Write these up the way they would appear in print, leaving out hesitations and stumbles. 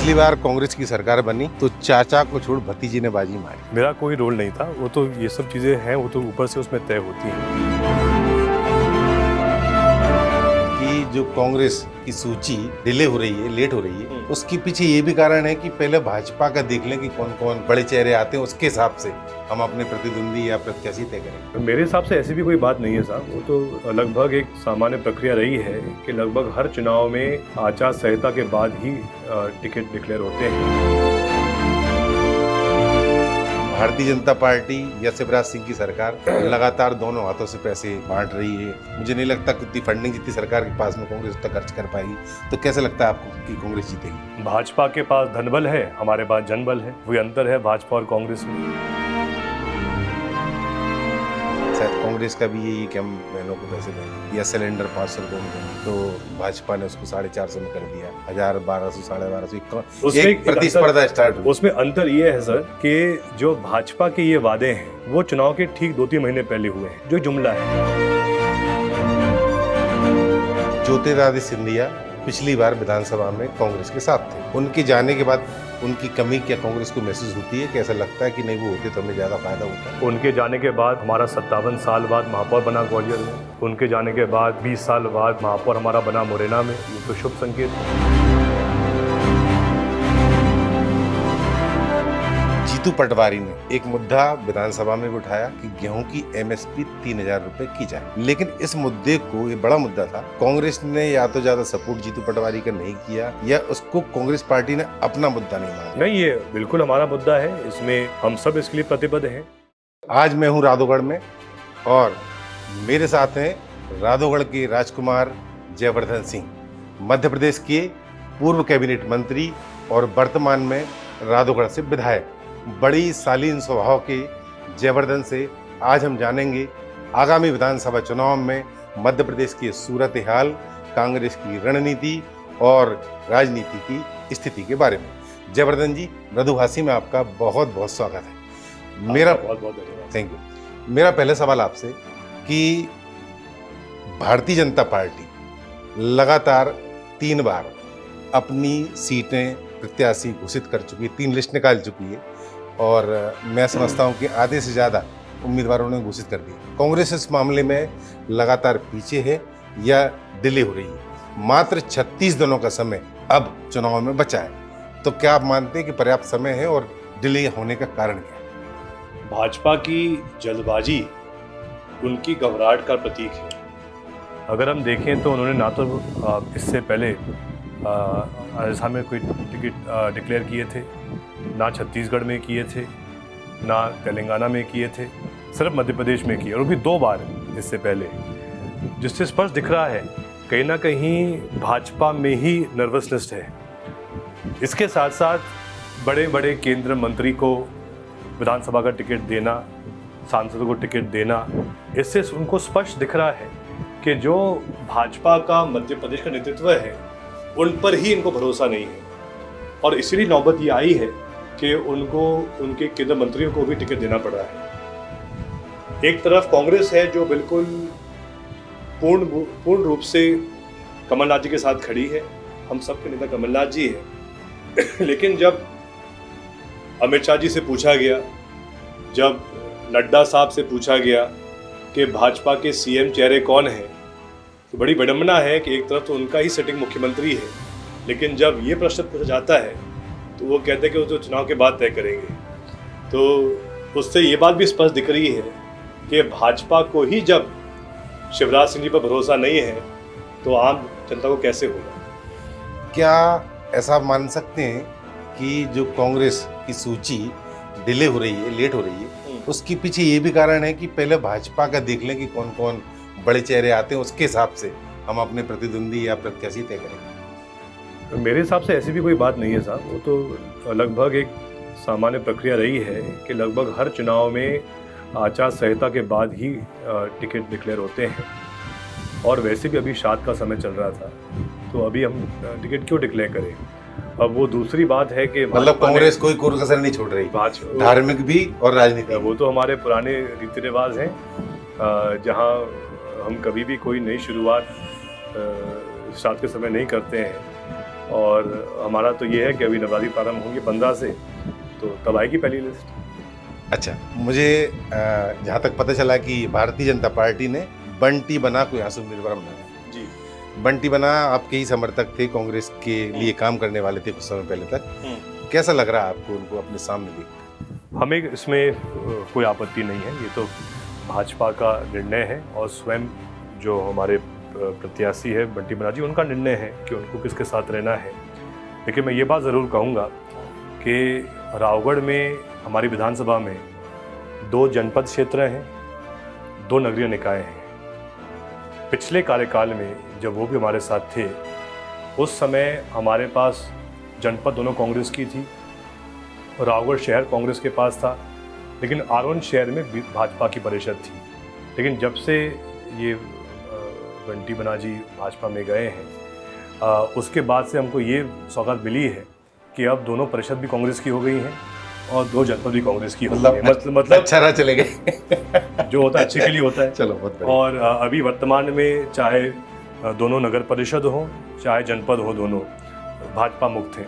पिछली बार कांग्रेस की सरकार बनी तो चाचा को छोड़ भतीजे ने बाजी मारी। मेरा कोई रोल नहीं था, वो तो ये सब चीज़ें हैं, वो तो ऊपर से उसमें तय होती हैं। कि जो कांग्रेस की सूची डिले हो रही है, लेट हो रही है, उसके पीछे ये भी कारण है कि पहले भाजपा का देख लें कि कौन कौन बड़े चेहरे आते हैं, उसके हिसाब से हम अपने प्रतिद्वंदी या प्रत्याशी तय करें। मेरे हिसाब से ऐसी भी कोई बात नहीं है साहब, वो तो लगभग एक सामान्य प्रक्रिया रही है कि लगभग हर चुनाव में आचार संहिता के बाद ही टिकट डिक्लेयर होते हैं। भारतीय जनता पार्टी या शिवराज सिंह की सरकार लगातार दोनों हाथों से पैसे बांट रही है। मुझे नहीं लगता कि इतनी फंडिंग जितनी सरकार के पास में कांग्रेस उतना खर्च कर पाएगी। तो कैसे लगता है आपको कि कांग्रेस जीतेगी? भाजपा के पास धनबल है, हमारे पास जनबल है, वही अंतर है भाजपा और कांग्रेस में। शायद कांग्रेस का भी यही कि हम बहनों को पैसे देंगे या सिलेंडर 500 रुपये में देंगे, तो भाजपा ने उसको 450 में कर दिया। 1000, 1200, 1250 एक प्रतिस्पर्धा स्टार्ट हुई। उसमें अंतर ये है सर कि जो भाजपा के ये वादे हैं वो चुनाव के ठीक 2-3 महीने पहले हुए हैं, जो जुमला है। ज्योतिरादित्य सिंधिया पिछली बार विधानसभा में कांग्रेस के साथ थे। उनके जाने के बाद उनकी कमी क्या कांग्रेस को महसूस होती है? कैसा लगता है कि नहीं वो होते तो हमें ज्यादा फायदा होता? उनके जाने के बाद हमारा 57 साल बाद महापौर बना ग्वालियर में, उनके जाने के बाद 20 साल बाद महापौर हमारा बना मुरैना में, ये तो शुभ संकेत है। जीतू पटवारी ने एक मुद्दा विधानसभा में भी उठाया कि गेहूं की एमएसपी 3000 रुपए की जाए, लेकिन इस मुद्दे को, ये बड़ा मुद्दा था, कांग्रेस ने या तो ज्यादा सपोर्ट जीतू पटवारी का नहीं किया या उसको कांग्रेस पार्टी ने अपना मुद्दा नहीं माना। नहीं, ये बिल्कुल हमारा मुद्दा है, इसमें हम सब इसके लिए प्रतिबद्ध हैं। आज मैं हूँ राधोगढ़ में और मेरे साथ हैं राधोगढ़ के राजकुमार जयवर्धन सिंह, मध्य प्रदेश के पूर्व कैबिनेट मंत्री और वर्तमान में राधोगढ़ से विधायक। बड़ी शालीन स्वभाव के जयवर्धन से आज हम जानेंगे आगामी विधानसभा चुनाव में मध्य प्रदेश की सूरत हाल, कांग्रेस की रणनीति और राजनीति की स्थिति के बारे में। जयवर्धन जी, मृदुभाषी में आपका बहुत बहुत स्वागत है। मेरा बहुत बहुत धन्यवाद। Thank you. मेरा पहला सवाल आपसे कि भारतीय जनता पार्टी लगातार 3 बार अपनी सीटें प्रत्याशी घोषित कर चुकी है, 3 लिस्ट निकाल चुकी है और मैं समझता हूं कि आधे से ज़्यादा उम्मीदवारों ने घोषित कर दी। कांग्रेस इस मामले में लगातार पीछे है या डिले हो रही है। मात्र 36 दिनों का समय अब चुनाव में बचा है, तो क्या आप मानते हैं कि पर्याप्त समय है और डिले होने का कारण क्या है? भाजपा की जल्दबाजी उनकी घबराहट का प्रतीक है। अगर हम देखें तो उन्होंने ना तो इससे पहले राजस्थान में कोई टिकट डिक्लेयर किए थे, ना छत्तीसगढ़ में किए थे, ना तेलंगाना में किए थे, सिर्फ मध्य प्रदेश में किए, और भी 2 बार इससे पहले, जिससे स्पष्ट दिख रहा है कहीं ना कहीं भाजपा में ही नर्वसनेस है। इसके साथ साथ बड़े बड़े केंद्र मंत्री को विधानसभा का टिकट देना, सांसदों को टिकट देना, इससे उनको स्पष्ट दिख रहा है कि जो भाजपा का मध्य प्रदेश का नेतृत्व है उन पर ही इनको भरोसा नहीं है, और इसीलिए नौबत ये आई है कि उनको उनके केंद्र मंत्रियों को भी टिकट देना पड़ रहा है। एक तरफ कांग्रेस है जो बिल्कुल पूर्ण रूप से कमलनाथ जी के साथ खड़ी है, हम सबके नेता कमलनाथ जी है। लेकिन जब अमित शाह जी से पूछा गया, जब नड्डा साहब से पूछा गया कि भाजपा के सीएम चेहरे कौन हैं, तो बड़ी विडंबना है कि एक तरफ तो उनका ही सिटिंग मुख्यमंत्री है, लेकिन जब ये प्रश्न पूछा जाता है तो वो कहते हैं कि वो तो चुनाव के बाद तय करेंगे। तो उससे ये बात भी स्पष्ट दिख रही है कि भाजपा को ही जब शिवराज सिंह जी पर भरोसा नहीं है तो आम जनता को कैसे होगा? क्या ऐसा आप मान सकते हैं कि जो कांग्रेस की सूची डिले हो रही है, लेट हो रही है, उसके पीछे ये भी कारण है कि पहले भाजपा का देख लें कि कौन कौन बड़े चेहरे आते हैं, उसके हिसाब से हम अपने प्रतिद्वंदी या प्रत्याशी तय करेंगे? मेरे हिसाब से ऐसी भी कोई बात नहीं है साहब, वो तो लगभग एक सामान्य प्रक्रिया रही है कि लगभग हर चुनाव में आचार संहिता के बाद ही टिकट डिक्लेयर होते हैं, और वैसे भी अभी शाद का समय चल रहा था, तो अभी हम टिकट क्यों डिक्लेयर करें? अब वो दूसरी बात है कि मतलब कांग्रेस कोई कसर नहीं छोड़ रही, धार्मिक भी और राजनीतिक। वो तो हमारे पुराने रीति रिवाज हैं, जहाँ हम कभी भी कोई नई शुरुआत शाद के समय नहीं करते हैं। और हमारा तो ये है कि अभी नवरात्रि प्रारंभ होंगे 15 से, तो तब आएगी पहली लिस्ट। अच्छा, मुझे जहाँ तक पता चला कि भारतीय जनता पार्टी ने बंटी बना कोई आंसू निर्भरम नहीं। जी। बंटी बना आपके ही समर्थक थे, कांग्रेस के लिए काम करने वाले थे कुछ समय पहले तक। कैसा लग रहा है आपको उनको अपने सामने देख? हमें इसमें कोई आपत्ति नहीं है, ये तो भाजपा का निर्णय है और स्वयं जो हमारे प्रत्याशी है बंटी बना जी, उनका निर्णय है कि उनको किसके साथ रहना है। लेकिन मैं ये बात ज़रूर कहूँगा कि रावगढ़ में हमारी विधानसभा में 2 जनपद क्षेत्र हैं, 2 नगरीय निकाय हैं। पिछले कार्यकाल में जब वो भी हमारे साथ थे, उस समय हमारे पास जनपद दोनों कांग्रेस की थी, रावगढ़ शहर कांग्रेस के पास था, लेकिन आरोन शहर में भाजपा की परिषद थी। लेकिन जब से ये बंटी बना जी भाजपा में गए हैं, उसके बाद से हमको ये सौगात मिली है कि अब दोनों परिषद भी कांग्रेस की हो गई हैं और 2 जनपद भी कांग्रेस की हो गई हैं। मतलब अच्छा रहा चले गए। जो होता है अच्छे के लिए होता है। चलो, बहुत बढ़िया। और अभी वर्तमान में चाहे दोनों नगर परिषद हो चाहे जनपद हो, दोनों भाजपा मुक्त हैं,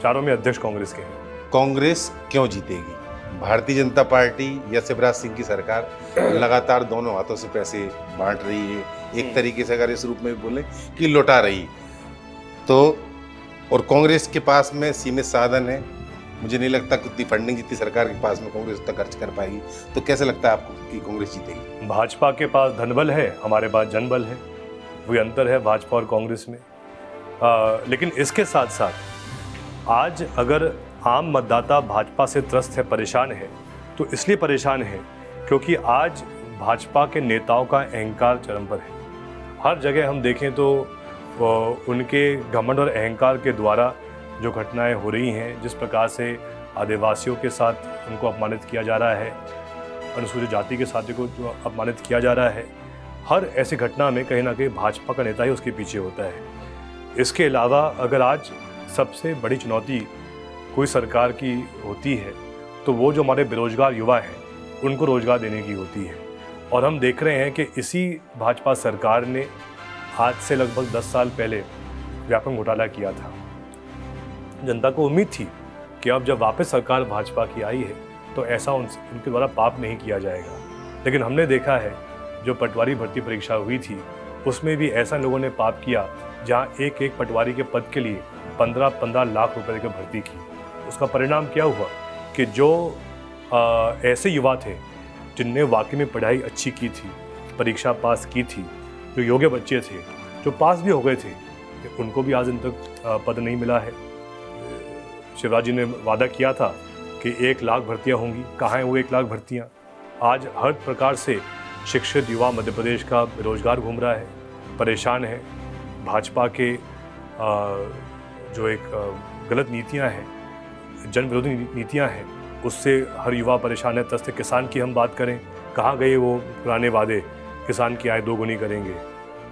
चारों में अध्यक्ष कांग्रेस के हैं। कांग्रेस क्यों जीतेगी? भारतीय जनता पार्टी या शिवराज सिंह की सरकार लगातार दोनों हाथों से पैसे बांट रही है, एक तरीके से अगर इस रूप में बोले कि लौटा रही तो, और कांग्रेस के पास में सीमित साधन है। मुझे नहीं लगता कि उतनी फंडिंग जितनी सरकार के पास में कांग्रेस उतना खर्च कर पाएगी। तो कैसे लगता है आपको कि कांग्रेस जीतेगी? भाजपा के पास धनबल है, हमारे पास जनबल है, वही अंतर है भाजपा और कांग्रेस में। लेकिन इसके साथ साथ आज अगर आम मतदाता भाजपा से त्रस्त है, परेशान है, तो इसलिए परेशान है क्योंकि आज भाजपा के नेताओं का अहंकार चरम पर है। हर जगह हम देखें तो उनके घमंड और अहंकार के द्वारा जो घटनाएं हो रही हैं, जिस प्रकार से आदिवासियों के साथ उनको अपमानित किया जा रहा है, अनुसूचित जाति के साथी को जो अपमानित किया जा रहा है, हर ऐसी घटना में कहीं ना कहीं भाजपा का नेता ही उसके पीछे होता है। इसके अलावा अगर आज सबसे बड़ी चुनौती कोई सरकार की होती है तो वो जो हमारे बेरोजगार युवा हैं उनको रोजगार देने की होती है। और हम देख रहे हैं कि इसी भाजपा सरकार ने आज से लगभग 10 साल पहले व्यापक घोटाला किया था। जनता को उम्मीद थी कि अब जब वापस सरकार भाजपा की आई है तो ऐसा उनके द्वारा पाप नहीं किया जाएगा। लेकिन हमने देखा है जो पटवारी भर्ती परीक्षा हुई थी उसमें भी ऐसा लोगों ने पाप किया जहां एक एक पटवारी के पद के लिए 15-15 लाख रुपए की भर्ती की। उसका परिणाम क्या हुआ कि जो ऐसे युवा थे जिनने वाकई में पढ़ाई अच्छी की थी, परीक्षा पास की थी, जो योग्य बच्चे थे, जो पास भी हो गए थे, उनको भी आज दिन तक पद नहीं मिला है। शिवराज जी ने वादा किया था कि 1 लाख भर्तियां होंगी, कहाँ हैं वो 1 लाख भर्तियां? आज हर प्रकार से शिक्षित युवा मध्य प्रदेश का बेरोजगार घूम रहा है, परेशान है। भाजपा के जो एक गलत नीतियां हैं, जन विरोधी नीतियां हैं, उससे हर युवा परेशान है। त्रस्त किसान की हम बात करें, कहाँ गए वो पुराने वादे, किसान की आय दोगुनी करेंगे?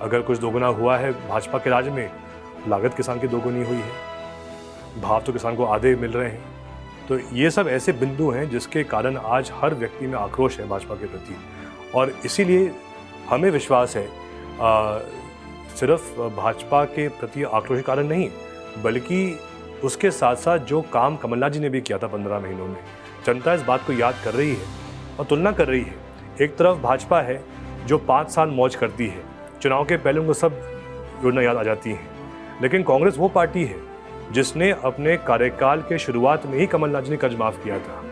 अगर कुछ दोगुना हुआ है भाजपा के राज में, लागत किसान की दोगुनी हुई है, भाव तो किसान को आधे मिल रहे हैं। तो ये सब ऐसे बिंदु हैं जिसके कारण आज हर व्यक्ति में आक्रोश है भाजपा के प्रति। और इसीलिए हमें विश्वास है सिर्फ भाजपा के प्रति आक्रोश के कारण नहीं, बल्कि उसके साथ साथ जो काम कमलनाथ जी ने भी किया था 15 महीनों में, जनता इस बात को याद कर रही है और तुलना कर रही है। एक तरफ भाजपा है जो 5 साल मौज करती है, चुनाव के पहले उनको सब योजना याद आ जाती हैं, लेकिन कांग्रेस वो पार्टी है जिसने अपने कार्यकाल के शुरुआत में ही कमलनाथ जी ने कर्ज माफ़ किया था।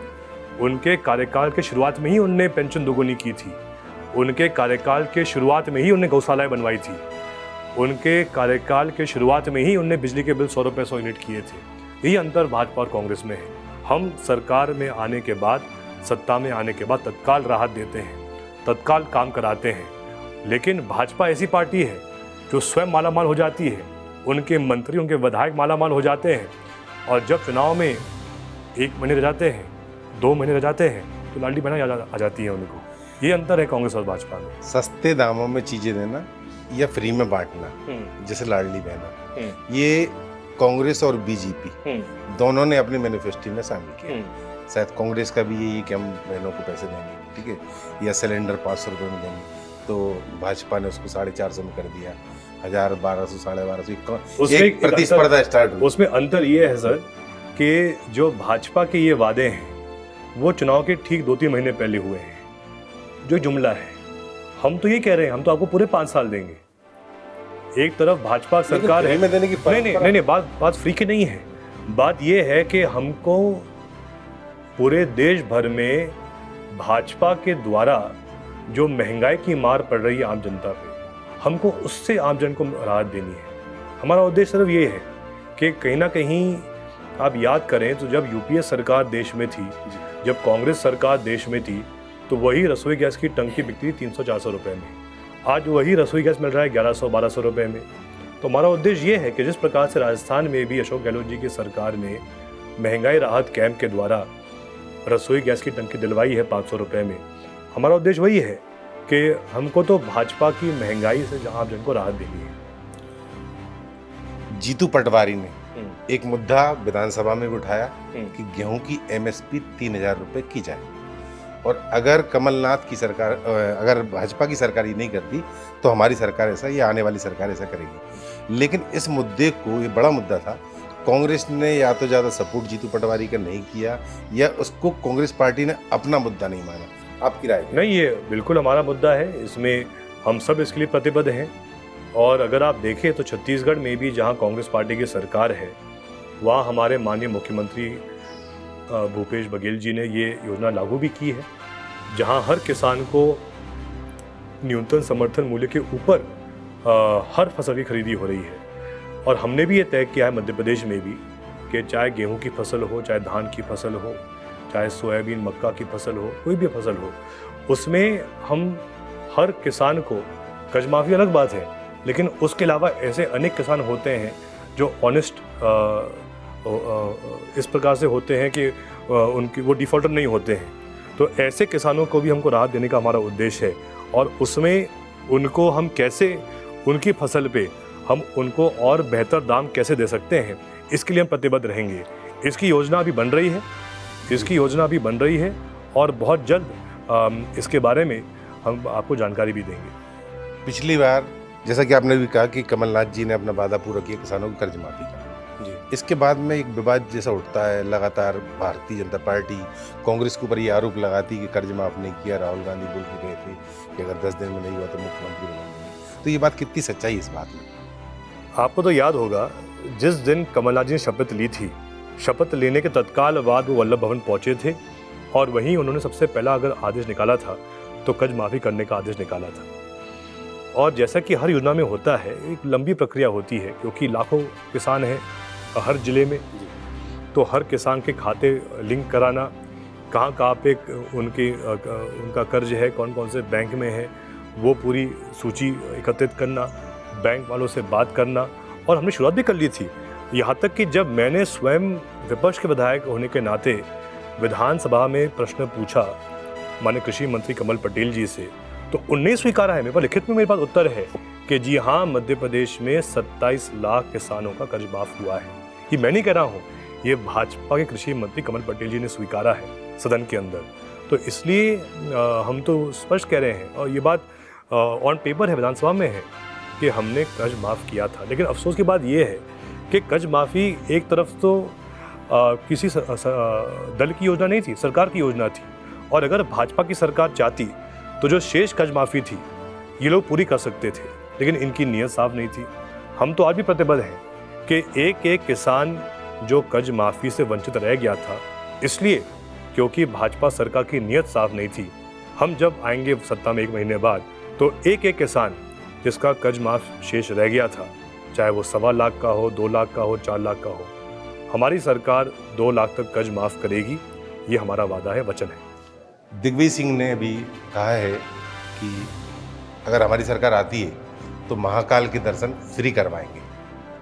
उनके कार्यकाल के शुरुआत में ही उनने पेंशन दोगुनी की थी, उनके कार्यकाल के शुरुआत में ही उनने गौशालाएँ बनवाई थी, उनके कार्यकाल के शुरुआत में ही उनने बिजली के बिल 100 रुपये 100 यूनिट किए थे। यही अंतर भाजपा और कांग्रेस में है। हम सरकार में आने के बाद, सत्ता में आने के बाद तत्काल राहत देते हैं, तत्काल काम कराते हैं, लेकिन भाजपा ऐसी पार्टी है जो स्वयं मालामाल हो जाती है, उनके मंत्री, उनके विधायक मालामाल हो जाते हैं, और जब चुनाव में 1 महीने रह जाते हैं, 2 महीने रह जाते हैं, तो लाडली बहना आ जाती है उनको। ये अंतर है कांग्रेस और भाजपा में। सस्ते दामों में चीज़ें देना या फ्री में बांटना, जैसे लाडली बहना, ये कांग्रेस और बीजेपी दोनों ने अपने मैनिफेस्टो में शामिल किया। शायद कांग्रेस का भी यही कि हम बहनों को पैसे देंगे, ठीक है, या सिलेंडर 500 रुपये में देंगे, तो भाजपा ने उसको 450 में कर दिया। 1000, 1200, 1250, उसमें एक प्रतिस्पर्धा स्टार्ट हुई। उसमें अंतर ये है सर कि जो भाजपा के ये वादे हैं वो चुनाव के ठीक 2-3 महीने पहले हुए हैं। जो जुमला है, हम तो ये कह रहे हैं हम तो आपको पूरे 5 साल देंगे। एक तरफ भाजपा सरकार है, में देने की नहीं, बात फ्री की नहीं है। बात ये है कि हमको पूरे देश भर में भाजपा के द्वारा जो महंगाई की मार पड़ रही है आम जनता पे, हमको उससे आम जन को राहत देनी है। हमारा उद्देश्य सिर्फ ये है कि कहीं ना कहीं आप याद करें तो जब यूपीए सरकार देश में थी, जब कांग्रेस सरकार देश में थी, तो वही रसोई गैस की टंकी बिकती थी 300-400 रुपये में। आज वही रसोई गैस मिल रहा है 1100-1200 रुपये में। तो हमारा उद्देश्य ये है कि जिस प्रकार से राजस्थान में भी अशोक गहलोत जी की सरकार ने महंगाई राहत कैंप के द्वारा रसोई गैस की टंकी दिलवाई है 500 रुपये में, हमारा उद्देश्य वही है कि हमको तो भाजपा की महंगाई से आम जन को राहत देनी है। जीतू पटवारी ने एक मुद्दा विधानसभा में उठाया कि गेहूं की एमएसपी 3000 रुपये की जाए, और अगर कमलनाथ की सरकार, अगर भाजपा की सरकार ये नहीं करती तो हमारी सरकार ऐसा या आने वाली सरकार ऐसा करेगी। लेकिन इस मुद्दे को, ये बड़ा मुद्दा था, कांग्रेस ने या तो ज़्यादा सपोर्ट जीतू पटवारी का नहीं किया या उसको कांग्रेस पार्टी ने अपना मुद्दा नहीं माना। आपकी राय? नहीं, ये बिल्कुल हमारा मुद्दा है, इसमें हम सब इसके लिए प्रतिबद्ध हैं। और अगर आप देखें तो छत्तीसगढ़ में भी जहां कांग्रेस पार्टी की सरकार है, वहाँ हमारे माननीय मुख्यमंत्री भूपेश बघेल जी ने ये योजना लागू भी की है, जहां हर किसान को न्यूनतम समर्थन मूल्य के ऊपर हर फसल की खरीदी हो रही है। और हमने भी ये तय किया है मध्य प्रदेश में भी कि चाहे गेहूं की फसल हो, चाहे धान की फसल हो, चाहे सोयाबीन मक्का की फसल हो, कोई भी फसल हो, उसमें हम हर किसान को, कर्ज माफ़ी अलग बात है, लेकिन उसके अलावा ऐसे अनेक किसान होते हैं जो ऑनेस्ट इस प्रकार से होते हैं कि उनकी वो डिफ़ॉल्टर नहीं होते हैं। तो ऐसे किसानों को भी हमको राहत देने का हमारा उद्देश्य है, और उसमें उनको हम कैसे, उनकी फसल पे हम उनको और बेहतर दाम कैसे दे सकते हैं, इसके लिए हम प्रतिबद्ध रहेंगे। इसकी योजना अभी बन रही है, और बहुत जल्द इसके बारे में हम आपको जानकारी भी देंगे। पिछली बार जैसा कि आपने भी कहा कि कमलनाथ जी ने अपना वादा पूरा किया किसानों को कर्ज माफी का, इसके बाद में एक विवाद जैसा उठता है। लगातार भारतीय जनता पार्टी कांग्रेस के ऊपर ये आरोप लगाती कि कर्ज माफ नहीं किया। राहुल गांधी बोल के गए थे कि अगर 10 दिन में नहीं हुआ तो मुख्यमंत्री बनाएंगे। तो ये बात कितनी सच्चाई है इस बात में? आपको तो याद होगा, जिस दिन कमलनाथ जी ने शपथ ली थी, शपथ लेने के तत्काल बाद वो वल्लभ भवन पहुंचे थे, और वहीं उन्होंने सबसे पहला अगर आदेश निकाला था तो कर्ज माफ़ी करने का आदेश निकाला था। और जैसा कि हर योजना में होता है, एक लंबी प्रक्रिया होती है, क्योंकि लाखों किसान हैं हर ज़िले में, तो हर किसान के खाते लिंक कराना, कहाँ पे उनका कर्ज है, कौन कौन से बैंक में है, वो पूरी सूची एकत्रित करना, बैंक वालों से बात करना। और हमने शुरुआत भी कर ली थी, यहाँ तक कि जब मैंने स्वयं विपक्ष के विधायक होने के नाते विधानसभा में प्रश्न पूछा माननीय कृषि मंत्री कमल पटेल जी से, तो उन्हें स्वीकारा है, मेरे पास लिखित में मेरे पास उत्तर है कि जी हाँ, मध्य प्रदेश में 27 लाख किसानों का कर्ज माफ हुआ है। ये मैं नहीं कह रहा हूँ, ये भाजपा के कृषि मंत्री कमल पटेल जी ने स्वीकारा है सदन के अंदर। तो इसलिए हम तो स्पष्ट कह रहे हैं, और ये बात ऑन पेपर है, विधानसभा में है, कि हमने कर्ज माफ़ किया था। लेकिन अफसोस की बात यह है कि कर्ज माफ़ी एक तरफ तो किसी दल की योजना नहीं थी, सरकार की योजना थी, और अगर भाजपा की सरकार चाहती तो जो शेष कर्ज माफ़ी थी ये लोग पूरी कर सकते थे, लेकिन इनकी नीयत साफ नहीं थी। हम तो आज भी प्रतिबद्ध हैं कि एक एक किसान जो कर्ज माफ़ी से वंचित रह गया था, इसलिए क्योंकि भाजपा सरकार की नीयत साफ नहीं थी, हम जब आएंगे सत्ता में 1 महीने बाद, तो एक एक किसान जिसका कर्ज माफ शेष रह गया था, चाहे वो 1.25 लाख का हो, 2 लाख का हो, 4 लाख का हो, हमारी सरकार 2 लाख तक कर्ज माफ़ करेगी। ये हमारा वादा है, वचन है। दिग्विजय सिंह ने भी कहा है कि अगर हमारी सरकार आती है तो महाकाल के दर्शन फ्री करवाएंगे।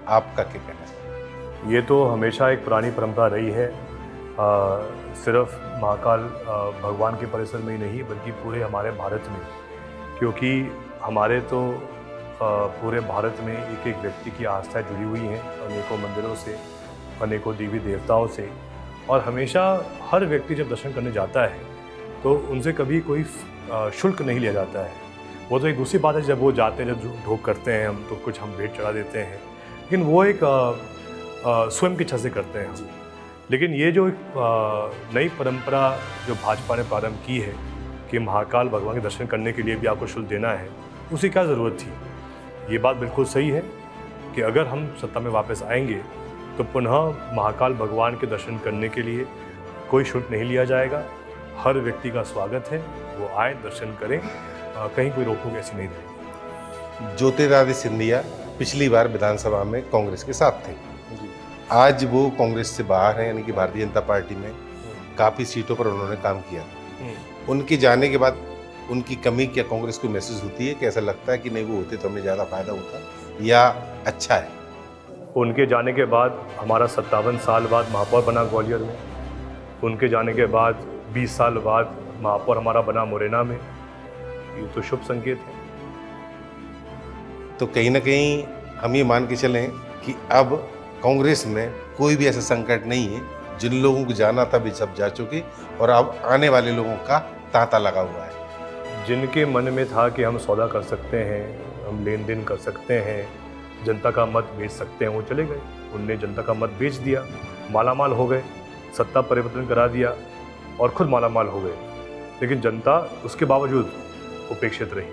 आपका क्या कहना है? ये तो हमेशा एक पुरानी परंपरा रही है, सिर्फ महाकाल भगवान के परिसर में ही नहीं, बल्कि पूरे हमारे भारत में, क्योंकि हमारे तो पूरे भारत में एक एक व्यक्ति की आस्था जुड़ी हुई हैं अनेकों मंदिरों से, अनेकों देवी देवताओं से, और हमेशा हर व्यक्ति जब दर्शन करने जाता है तो उनसे कभी कोई शुल्क नहीं लिया जाता है। वो तो एक दूसरी बात है, जब वो जाते हैं, जब ढोक करते हैं हम, तो कुछ हम भेंट चढ़ा देते हैं, लेकिन वो एक स्वयं की इच्छा से करते हैं हम। लेकिन ये जो नई परंपरा जो भाजपा ने प्रारंभ की है कि महाकाल भगवान के दर्शन करने के लिए भी आपको शुल्क देना है, उसकी क्या ज़रूरत थी? ये बात बिल्कुल सही है कि अगर हम सत्ता में वापस आएंगे तो पुनः महाकाल भगवान के दर्शन करने के लिए कोई शुल्क नहीं लिया जाएगा। हर व्यक्ति का स्वागत है, वो आए, दर्शन करें, कहीं कोई रोक टोक ऐसी नहीं रहेगी। ज्योतिरादित्य सिंधिया पिछली बार विधानसभा में कांग्रेस के साथ थे, आज वो कांग्रेस से बाहर हैं, यानी कि भारतीय जनता पार्टी में काफ़ी सीटों पर उन्होंने काम किया। उनके जाने के बाद उनकी कमी क्या कांग्रेस को महसूस होती है? कैसा लगता है कि नहीं, वो होते तो हमें ज़्यादा फायदा होता, या अच्छा है? उनके जाने के बाद हमारा 57 साल बाद महापौर बना ग्वालियर में, उनके जाने के बाद 20 साल बाद महापौर हमारा बना मुरैना में, ये तो शुभ संकेत है। तो कहीं ना कहीं हम ये मान के चलें कि अब कांग्रेस में कोई भी ऐसा संकट नहीं है, जिन लोगों को जाना था भी सब जा चुके और अब आने वाले लोगों का तांता लगा हुआ है। जिनके मन में था कि हम सौदा कर सकते हैं, हम लेन देन कर सकते हैं, जनता का मत बेच सकते हैं, वो चले गए। उनने जनता का मत बेच दिया, मालामाल हो गए, सत्ता परिवर्तन करा दिया और खुद मालामाल हो गए, लेकिन जनता उसके बावजूद उपेक्षित रही।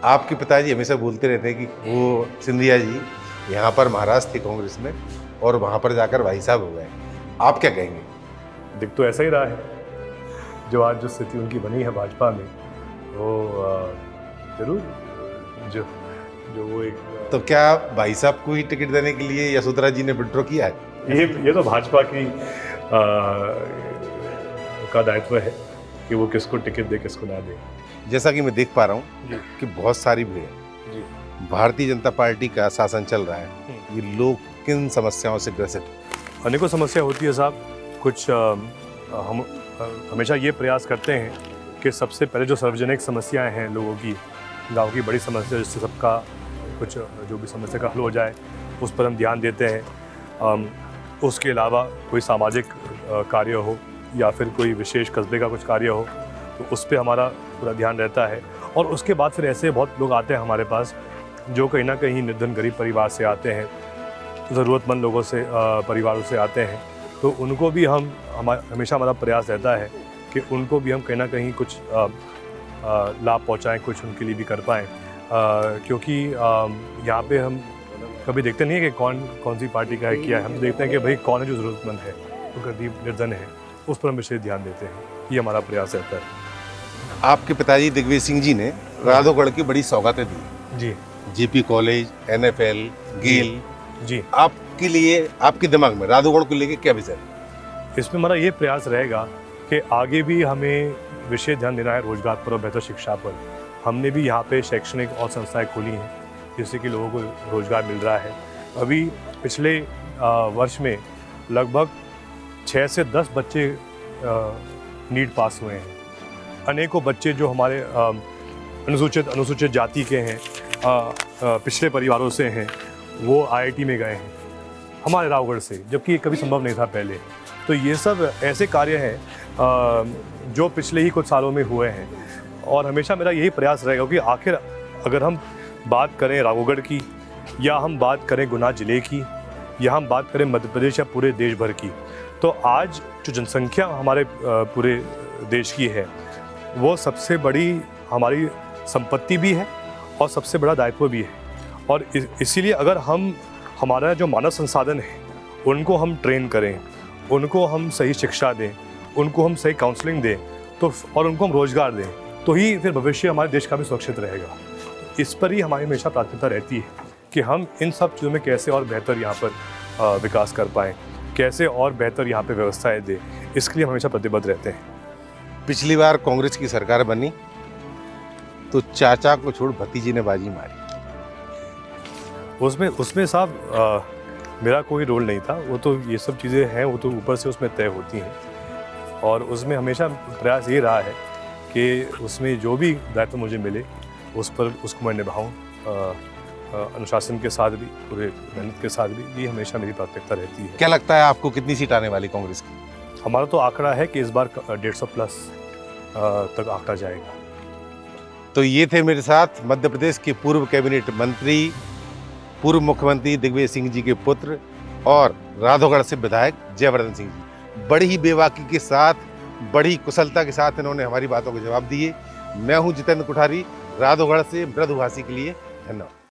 आपके पिताजी हमेशा बोलते रहते हैं कि वो सिंधिया जी यहाँ पर महाराज थे कांग्रेस में और वहाँ पर जाकर भाई साहब हो गए, आप क्या कहेंगे? दिख तो ऐसा ही रहा है। जो आज जो स्थिति उनकी बनी है भाजपा में, वो जरूर जो वो एक तो क्या भाई साहब को ही टिकट देने के लिए यशोधरा जी ने विड्रॉ किया है? ये तो भाजपा की का दायित्व है कि वो किसको टिकट दे, किसको ना दे। जैसा कि मैं देख पा रहा हूँ कि बहुत सारी भीड़, भारतीय जनता पार्टी का शासन चल रहा है, ये लोग किन समस्याओं से ग्रसित? अनेकों समस्या होती है साहब। कुछ हम हमेशा ये प्रयास करते हैं कि सबसे पहले जो सार्वजनिक समस्याएं हैं लोगों की, गांव की बड़ी समस्या, जिससे सबका कुछ जो भी समस्या का हल हो जाए, उस पर हम ध्यान देते हैं। उसके अलावा कोई सामाजिक कार्य हो या फिर कोई विशेष कस्बे का कुछ कार्य हो, तो उस पर हमारा पूरा ध्यान रहता है। और उसके बाद फिर ऐसे बहुत लोग आते हैं हमारे पास जो कहीं ना कहीं निर्धन गरीब परिवार से आते हैं, ज़रूरतमंद लोगों से, परिवारों से आते हैं, तो उनको भी हमेशा हमारा प्रयास रहता है कि उनको भी हम कहीं ना कहीं कुछ लाभ पहुंचाएं, कुछ उनके लिए भी कर पाएँ। क्योंकि यहाँ पे हम कभी देखते नहीं है कि कौन सी पार्टी का है, क्या है। हम देखते हैं कि भाई कौन है जो ज़रूरतमंद है, तो गरीब निर्धन है, उस पर हम विशेष ध्यान देते हैं। ये हमारा प्रयास रहता है। आपके पिताजी दिग्विजय सिंह जी ने राधोगढ़ की बड़ी सौगातें दी जी, जेपी कॉलेज, NFL, गेल जी। आपके लिए, आपके दिमाग में राधोगढ़ को लेके क्या विजन? इसमें हमारा ये प्रयास रहेगा कि आगे भी हमें विशेष ध्यान देना है रोजगार पर और बेहतर शिक्षा पर। हमने भी यहाँ पे शैक्षणिक और संस्थाएं खोली हैं जिससे कि लोगों को रोजगार मिल रहा है। अभी पिछले वर्ष में लगभग 6 से 10 बच्चे नीट पास हुए हैं। अनेकों बच्चे जो हमारे अनुसूचित जाति के हैं, पिछड़े परिवारों से हैं, वो IIT में गए हैं हमारे रावगढ़ से, जबकि ये कभी संभव नहीं था पहले। तो ये सब ऐसे कार्य हैं जो पिछले ही कुछ सालों में हुए हैं, और हमेशा मेरा यही प्रयास रहेगा कि आखिर अगर हम बात करें रावगढ़ की, या हम बात करें गुना जिले की, या हम बात करें मध्य प्रदेश या पूरे देश भर की, तो आज जो जनसंख्या हमारे पूरे देश की है, वो सबसे बड़ी हमारी संपत्ति भी है और सबसे बड़ा दायित्व भी है। और इसीलिए अगर हमारा जो मानव संसाधन है उनको हम ट्रेन करें, उनको हम सही शिक्षा दें, उनको हम सही काउंसलिंग दें, तो और उनको हम रोज़गार दें, तो ही फिर भविष्य हमारे देश का भी सुरक्षित रहेगा। इस पर ही हमारी हमेशा प्राथमिकता रहती है कि हम इन सब चीज़ों में कैसे और बेहतर यहाँ पर विकास कर पाएँ, कैसे और बेहतर यहाँ पे व्यवस्थाएं दें, इसके लिए हम हमेशा प्रतिबद्ध रहते हैं। पिछली बार कांग्रेस की सरकार बनी तो चाचा को छोड़ भतीजे ने बाजी मारी। उसमें साहब मेरा कोई रोल नहीं था। वो तो ये सब चीज़ें हैं, वो तो ऊपर से उसमें तय होती हैं, और उसमें हमेशा प्रयास ये रहा है कि उसमें जो भी दायित्व मुझे मिले उसको मैं निभाऊँ, अनुशासन के साथ भी, पूरे मेहनत के साथ भी। ये हमेशा मेरी प्राथमिकता रहती है। क्या लगता है आपको कितनी सीट आने वाली कांग्रेस की? हमारा तो आंकड़ा है कि इस बार 150 प्लस तक आंकड़ा जाएगा। तो ये थे मेरे साथ मध्य प्रदेश के पूर्व कैबिनेट मंत्री, पूर्व मुख्यमंत्री दिग्विजय सिंह जी के पुत्र और राधोगढ़ से विधायक जयवर्धन सिंह जी। बड़ी ही बेबाकी के साथ, बड़ी कुशलता के साथ इन्होंने हमारी बातों के जवाब दिए। मैं हूं जितेंद्र कोठारी, राधोगढ़ से मृदुभाषी के लिए। धन्यवाद।